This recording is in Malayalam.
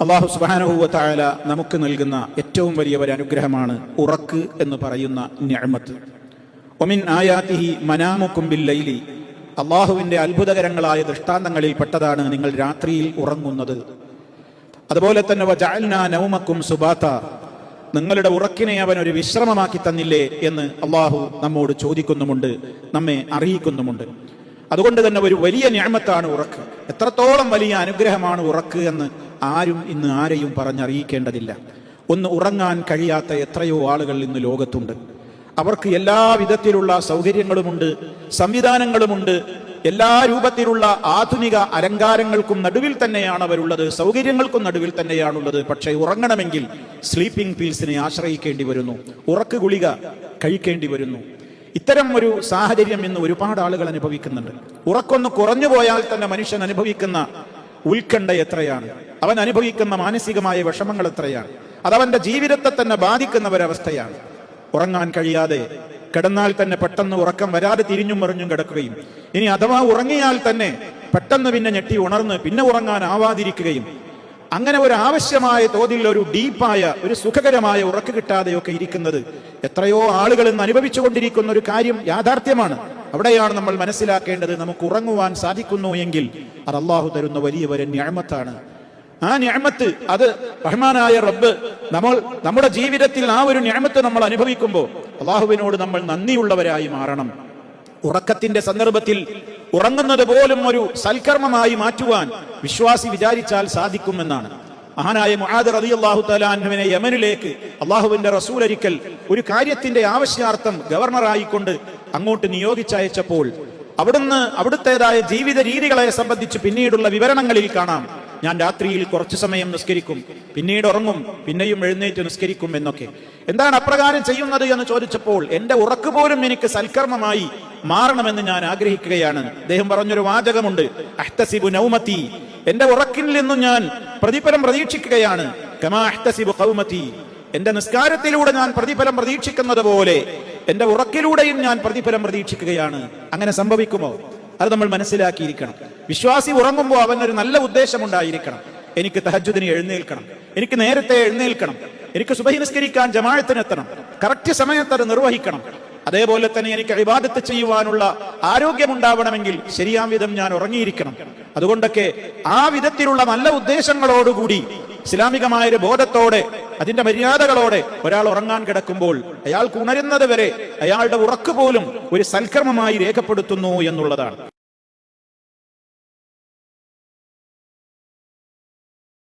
അല്ലാഹു സുബ്ഹാനഹു വ തആല നമുക്ക് നൽകുന്ന ഏറ്റവും വലിയ ഒരു അനുഗ്രഹമാണ് ഉറക്ക് എന്ന് പറയുന്ന നിഅമത്ത്. വമിൻ ആയാതിഹി മനാമുക്കും ബില്ലൈലി, അള്ളാഹുവിന്റെ അത്ഭുതകരങ്ങളായ ദൃഷ്ടാന്തങ്ങളിൽ പെട്ടതാണ് നിങ്ങൾ രാത്രിയിൽ ഉറങ്ങുന്നത്. അതുപോലെ തന്നെ വജഅൽനാ നൗമക്കും സുബാത, നിങ്ങളുടെ ഉറക്കിനെ അവൻ ഒരു വിശ്രമമാക്കി തന്നില്ലേ എന്ന് അള്ളാഹു നമ്മോട് ചോദിക്കുന്നുമുണ്ട്, നമ്മെ അറിയിക്കുന്നുമുണ്ട്. അതുകൊണ്ട് തന്നെ ഒരു വലിയ നിഅമത്താണ് ഉറക്ക്. എത്രത്തോളം വലിയ അനുഗ്രഹമാണ് ഉറക്ക് എന്ന് ആരും ഇന്ന് ആരെയും പറഞ്ഞറിയിക്കേണ്ടതില്ല. ഒന്ന് ഉറങ്ങാൻ കഴിയാത്ത എത്രയോ ആളുകൾ ഇന്ന് ലോകത്തുണ്ട്. അവർക്ക് എല്ലാ വിധത്തിലുള്ള സൗകര്യങ്ങളുമുണ്ട്, സംവിധാനങ്ങളുമുണ്ട്, എല്ലാ രൂപത്തിലുള്ള ആധുനിക അലങ്കാരങ്ങൾക്കും നടുവിൽ തന്നെയാണ് അവരുള്ളത്, സൗകര്യങ്ങൾക്കും നടുവിൽ തന്നെയാണുള്ളത്. പക്ഷേ ഉറങ്ങണമെങ്കിൽ സ്ലീപ്പിംഗ് പീൽസിനെ ആശ്രയിക്കേണ്ടി വരുന്നു, ഉറക്ക് ഗുളിക കഴിക്കേണ്ടി വരുന്നു. ഇത്തരം ഒരു സാഹചര്യം ഇന്ന് ഒരുപാട് ആളുകൾ അനുഭവിക്കുന്നുണ്ട്. ഉറക്കൊന്ന് കുറഞ്ഞു പോയാൽ തന്നെ മനുഷ്യൻ അനുഭവിക്കുന്ന ഉത്കണ്ഠ എത്രയാണ്, അവൻ അനുഭവിക്കുന്ന മാനസികമായ വിഷമങ്ങൾ എത്രയാണ്, അതവന്റെ ജീവിതത്തെ തന്നെ ബാധിക്കുന്ന ഒരവസ്ഥയാണ്. ഉറങ്ങാൻ കഴിയാതെ കിടന്നാൽ തന്നെ പെട്ടെന്ന് ഉറക്കം വരാതെ തിരിഞ്ഞും മറിഞ്ഞും കിടക്കുകയും, ഇനി അഥവാ ഉറങ്ങിയാൽ തന്നെ പെട്ടെന്ന് പിന്നെ ഞെട്ടി ഉണർന്ന് പിന്നെ ഉറങ്ങാൻ ആവാതിരിക്കുകയും, അങ്ങനെ ഒരു ആവശ്യമായ തോതിൽ ഒരു ഡീപ്പായ ഒരു സുഖകരമായ ഉറക്ക് കിട്ടാതെയൊക്കെ ഇരിക്കുന്നത് എത്രയോ ആളുകൾ ഇന്ന് അനുഭവിച്ചുകൊണ്ടിരിക്കുന്ന ഒരു കാര്യം യാഥാർത്ഥ്യമാണ്. അവിടെയാണ് നമ്മൾ മനസ്സിലാക്കേണ്ടത്, നമുക്ക് ഉറങ്ങുവാൻ സാധിക്കുന്നു എങ്കിൽ അത് അള്ളാഹു തരുന്ന വലിയ ഒരു നിഅമത്താണ്. ആ നിഅമത്ത്, അത് റഹ്മാനായ റബ്ബ് നമ്മുടെ ജീവിതത്തിൽ ആ ഒരു നിഅമത്ത് നമ്മൾ അനുഭവിക്കുമ്പോൾ അള്ളാഹുവിനോട് നമ്മൾ നന്ദിയുള്ളവരായി മാറണം. ഉറക്കത്തിന്റെ സന്ദർഭത്തിൽ ഉറങ്ങുന്നത് പോലും ഒരു സൽക്കർമ്മമായി മാറ്റുവാൻ വിശ്വാസി വിചാരിച്ചാൽ സാധിക്കുമെന്നാണ്. മഹാനായ മുആദ് റളിയല്ലാഹു തആല അൻഹുവിനെ യമനിലേക്ക് അള്ളാഹുവിന്റെ റസൂൽ ഒരിക്കൽ ഒരു കാര്യത്തിന്റെ ആവശ്യാർത്ഥം ഗവർണറായിക്കൊണ്ട് അങ്ങോട്ട് നിയോഗിച്ചയച്ചപ്പോൾ അവിടുത്തേതായ ജീവിത രീതികളെ സംബന്ധിച്ച് പിന്നീടുള്ള വിവരണങ്ങളിൽ കാണാം, ഞാൻ രാത്രിയിൽ കുറച്ചു സമയം നിസ്കരിക്കും, പിന്നീട് ഉറങ്ങും, പിന്നെയും എഴുന്നേറ്റ് നിസ്കരിക്കും എന്നൊക്കെ. എന്താണ് അപ്രകാരം ചെയ്യുന്നത് എന്ന് ചോദിച്ചപ്പോൾ, എന്റെ ഉറക്ക് പോലും എനിക്ക് സൽക്കർമ്മമായി മാറണമെന്ന് ഞാൻ ആഗ്രഹിക്കുകയാണ്. അദ്ദേഹം പറഞ്ഞൊരു വാചകമുണ്ട്, അഹ്തസിബു നൗമതി, എന്റെ ഉറക്കിൽ നിന്നും ഞാൻ പ്രതിഫലം പ്രതീക്ഷിക്കുകയാണ്. കമാ അഹ്തസിബു ഖൗമതി, എന്റെ നിസ്കാരത്തിലൂടെ ഞാൻ പ്രതിഫലം പ്രതീക്ഷിക്കുന്നത് പോലെ എന്റെ ഉറക്കിലൂടെയും ഞാൻ പ്രതിഫലം പ്രതീക്ഷിക്കുകയാണ്. അങ്ങനെ സംഭവിക്കുമോ? അത് നമ്മൾ മനസ്സിലാക്കിയിരിക്കണം. വിശ്വാസി ഉറങ്ങുമ്പോൾ അവനൊരു നല്ല ഉദ്ദേശമുണ്ടായിരിക്കണം. എനിക്ക് തഹജ്ജുദിന് എഴുന്നേൽക്കണം, എനിക്ക് നേരത്തെ എഴുന്നേൽക്കണം, എനിക്ക് സുബഹി നിസ്കരിക്കാൻ ജമാഅത്തിനെത്തണം, കറക്റ്റ് സമയത്ത് അത് നിർവഹിക്കണം. അതേപോലെ തന്നെ എനിക്ക് ഇബാദത്ത് ചെയ്യുവാനുള്ള ആരോഗ്യമുണ്ടാവണമെങ്കിൽ ശരിയാം വിധം ഞാൻ ഉറങ്ങിയിരിക്കണം. അതുകൊണ്ടൊക്കെ ആ വിധത്തിലുള്ള നല്ല ഉദ്ദേശങ്ങളോടുകൂടി ഇസ്ലാമികമായ ഒരു ബോധത്തോടെ അതിന്റെ മര്യാദകളോടെ ഒരാൾ ഉറങ്ങാൻ കിടക്കുമ്പോൾ അയാൾക്ക് ഉണരുന്നത് വരെ അയാളുടെ ഉറക്ക് പോലും ഒരു സൽക്കർമ്മമായി രേഖപ്പെടുത്തുന്നു എന്നുള്ളതാണ്.